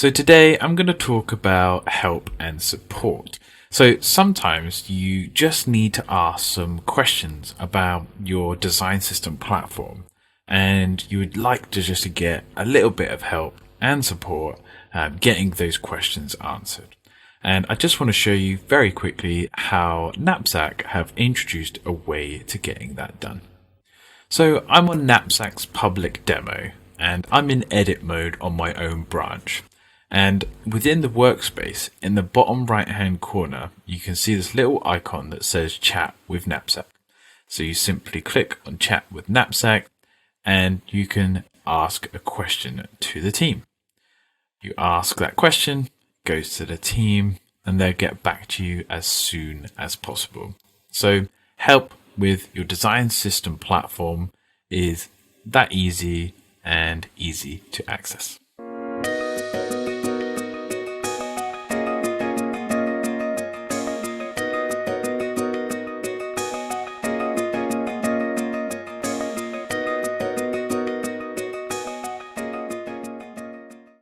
So today I'm going to talk about help and support. So sometimes you just need to ask some questions about your design system platform, and you would like to just get a little bit of help and support getting those questions answered. And I just want to show you very quickly how Knapsack have introduced a way to getting that done. So I'm on Knapsack's public demo and I'm in edit mode on my own branch. And within the workspace, in the bottom right hand corner, you can see this little icon that says chat with Knapsack. So you simply click on chat with Knapsack and you can ask a question to the team. You ask that question, goes to the team, and they'll get back to you as soon as possible. So help with your design system platform is that easy and easy to access.